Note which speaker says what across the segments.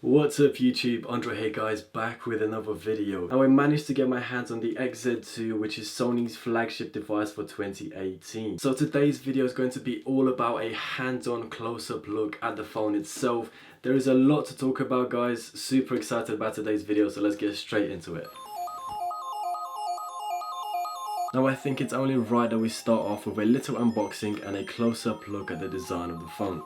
Speaker 1: What's up YouTube, Andre here guys, back with another video. Now I managed to get my hands on the XZ2, which is Sony's flagship device for 2018. So today's video is going to be all about a hands-on close-up look at the phone itself. There is a lot to talk about guys, super excited about today's video, so let's get straight into it. Now I think it's only right that we start off with a little unboxing and a close-up look at the design of the phone.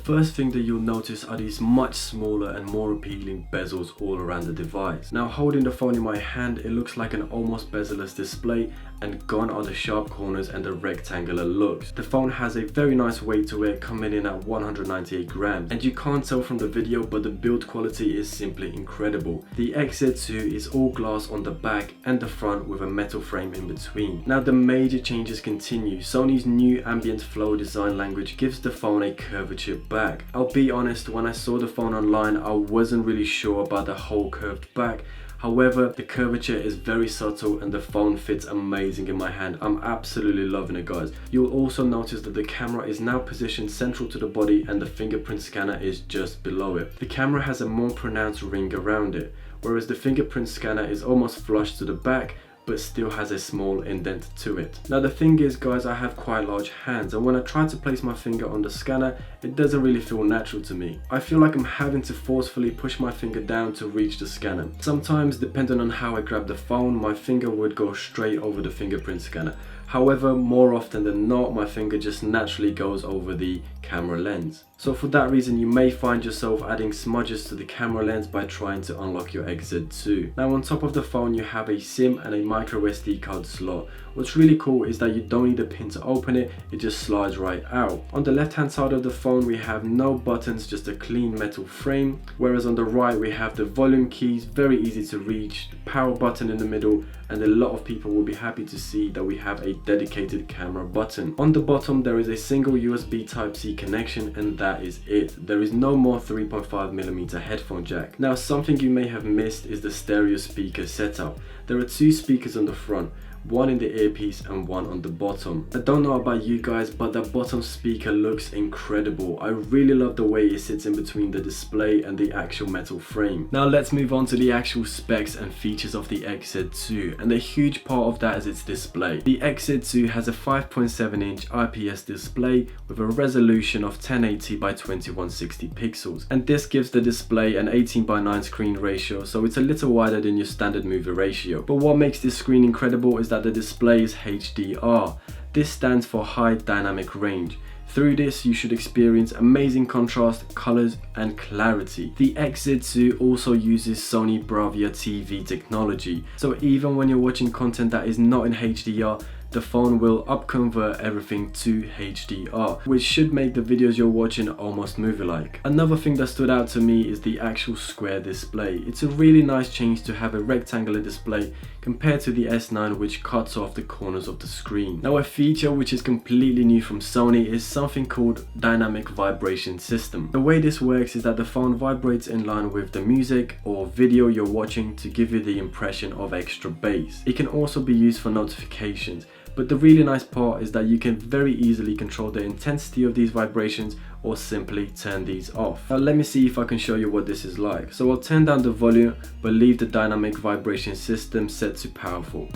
Speaker 1: First thing that you'll notice are these much smaller and more appealing bezels all around the device. Now holding the phone in my hand, it looks like an almost bezel-less display, and gone are the sharp corners and the rectangular looks. The phone has a very nice weight to it, coming in at 198 grams, and you can't tell from the video, but the build quality is simply incredible. The XZ2 is all glass on the back and the front with a metal frame in between. Now the major changes continue. Sony's new ambient flow design language gives the phone a curvature back. I'll be honest, when I saw the phone online, I wasn't really sure about the whole curved back. However, the curvature is very subtle and the phone fits amazing in my hand. I'm absolutely loving it guys. You'll also notice that the camera is now positioned central to the body and the fingerprint scanner is just below it. The camera has a more pronounced ring around it, whereas the fingerprint scanner is almost flush to the back, but still has a small indent to it. Now the thing is guys, I have quite large hands, and when I try to place my finger on the scanner, it doesn't really feel natural to me. I feel like I'm having to forcefully push my finger down to reach the scanner. Sometimes, depending on how I grab the phone, my finger would go straight over the fingerprint scanner. However, more often than not, my finger just naturally goes over the camera lens. So for that reason, you may find yourself adding smudges to the camera lens by trying to unlock your XZ2. Now on top of the phone, you have a SIM and a micro SD card slot. What's really cool is that you don't need a pin to open it, it just slides right out. On the left hand side of the phone, we have no buttons, just a clean metal frame, whereas on the right we have the volume keys, very easy to reach, the power button in the middle, and a lot of people will be happy to see that we have a dedicated camera button. On the bottom there is a single USB Type-C connection, and that is it. There is no more 3.5mm headphone jack. Now something you may have missed is the stereo speaker setup. There are two speakers on the front, one in the earpiece and one on the bottom. I don't know about you guys, but that bottom speaker looks incredible. I really love the way it sits in between the display and the actual metal frame. Now let's move on to the actual specs and features of the XZ2, and a huge part of that is its display. The XZ2 has a 5.7-inch IPS display with a resolution of 1080 by 2160 pixels, and this gives the display an 18:9 screen ratio, so it's a little wider than your standard movie ratio. But what makes this screen incredible is that the display is HDR. This stands for High Dynamic Range. Through this, you should experience amazing contrast, colors, and clarity. The XZ2 also uses Sony Bravia TV technology, so even when you're watching content that is not in HDR, the phone will upconvert everything to HDR, which should make the videos you're watching almost movie-like. Another thing that stood out to me is the actual square display. It's a really nice change to have a rectangular display compared to the S9, which cuts off the corners of the screen. Now a feature which is completely new from Sony is something called Dynamic Vibration System. The way this works is that the phone vibrates in line with the music or video you're watching to give you the impression of extra bass. It can also be used for notifications. But the really nice part is that you can very easily control the intensity of these vibrations or simply turn these off. Now let me see if I can show you what this is like. So I'll turn down the volume but leave the dynamic vibration system set to powerful.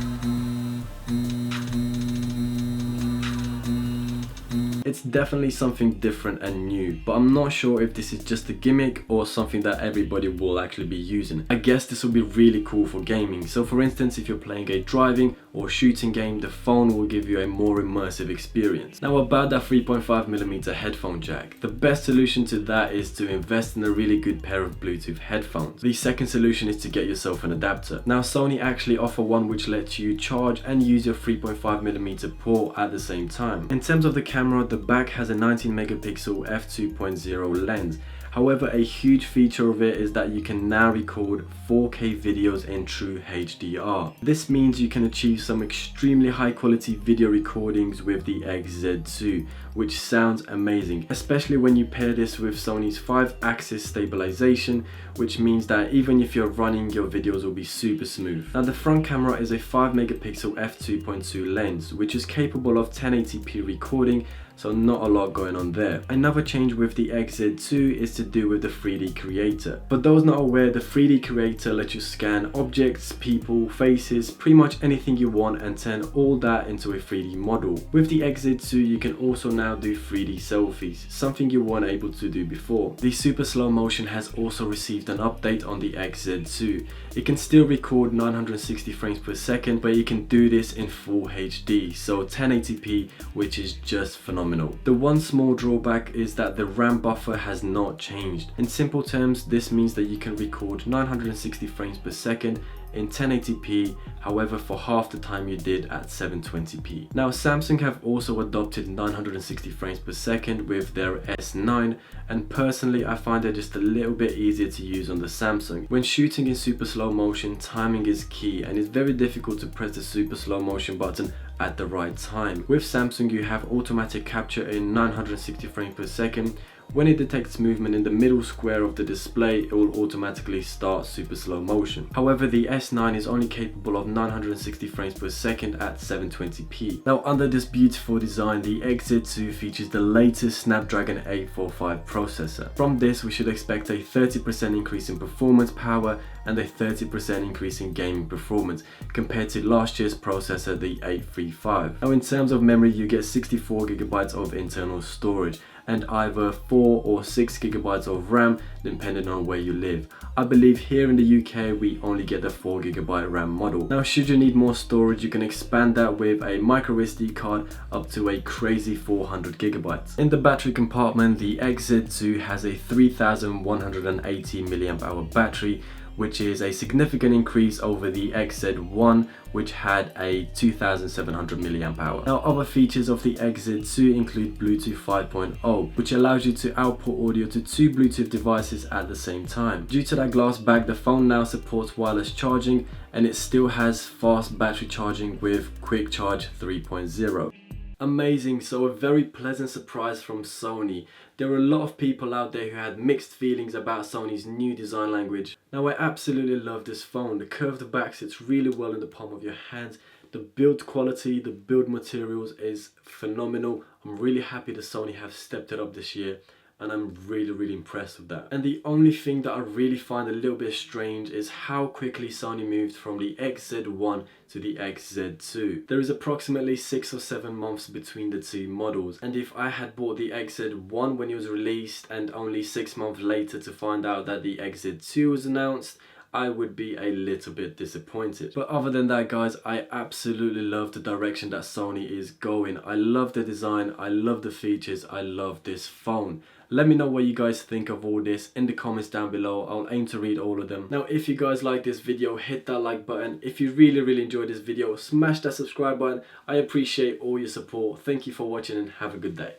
Speaker 1: It's definitely something different and new, but I'm not sure if this is just a gimmick or something that everybody will actually be using. I guess this will be really cool for gaming. So for instance, if you're playing a driving or shooting game, the phone will give you a more immersive experience. Now about that 3.5mm headphone jack, the best solution to that is to invest in a really good pair of Bluetooth headphones. The second solution is to get yourself an adapter. Now Sony actually offer one which lets you charge and use your 3.5mm port at the same time. In terms of the camera, the back has a 19 megapixel f2.0 lens, However, a huge feature of it is that you can now record 4K videos in true HDR. This means you can achieve some extremely high quality video recordings with the XZ2, which sounds amazing, especially when you pair this with Sony's 5-axis stabilization, which means that even if you're running, your videos will be super smooth. Now the front camera is a 5 megapixel f2.2 lens, which is capable of 1080p recording, so not a lot going on there. Another change with the XZ2 is to do with the 3D creator. For those not aware, the 3D creator lets you scan objects, people, faces, pretty much anything you want and turn all that into a 3D model. With the XZ2 you can also now do 3D selfies, something you weren't able to do before. The super slow motion has also received an update on the XZ2. It can still record 960 frames per second, but you can do this in full HD, so 1080p, which is just phenomenal. The one small drawback is that the RAM buffer has not changed. In simple terms, this means that you can record 960 frames per second in 1080p, however for half the time you did at 720p. Now Samsung have also adopted 960 frames per second with their S9, and personally I find it just a little bit easier to use on the Samsung. When shooting in super slow motion, timing is key and it's very difficult to press the super slow motion button at the right time. With Samsung you have automatic capture in 960 frames per second. When it detects movement in the middle square of the display, it will automatically start super slow motion. However, the S9 is only capable of 960 frames per second at 720p. Now, under this beautiful design, the XZ2 features the latest Snapdragon 845 processor. From this, we should expect a 30% increase in performance power and a 30% increase in gaming performance compared to last year's processor, the 835. Now, in terms of memory, you get 64GB of internal storage and either 4 or 6 GB of RAM depending on where you live. I believe here in the UK we only get the 4 GB RAM model. Now should you need more storage, you can expand that with a micro SD card up to a crazy 400 GB. In the battery compartment, the XZ2 has a 3180 mAh battery, which is a significant increase over the XZ1, which had a 2700 mAh. Now other features of the XZ2 include Bluetooth 5.0, which allows you to output audio to 2 Bluetooth devices at the same time. Due to that glass back, the phone now supports wireless charging and it still has fast battery charging with Quick Charge 3.0. Amazing, so a very pleasant surprise from Sony. There were a lot of people out there who had mixed feelings about Sony's new design language. Now I absolutely love this phone. The curved back sits really well in the palm of your hands. The build quality, the build materials is phenomenal. I'm really happy that Sony have stepped it up this year, and I'm really impressed with that. And the only thing that I really find a little bit strange is how quickly Sony moved from the XZ1 to the XZ2. There is approximately 6 or 7 months between the two models, and if I had bought the XZ1 when it was released and only 6 months later to find out that the XZ2 was announced, I would be a little bit disappointed. But other than that guys, I absolutely love the direction that Sony is going. I love the design, I love the features, I love this phone. Let me know what you guys think of all this in the comments down below. I'll aim to read all of them. Now if you guys like this video, hit that like button. If you really enjoyed this video, smash that subscribe button. I appreciate all your support. Thank you for watching and have a good day.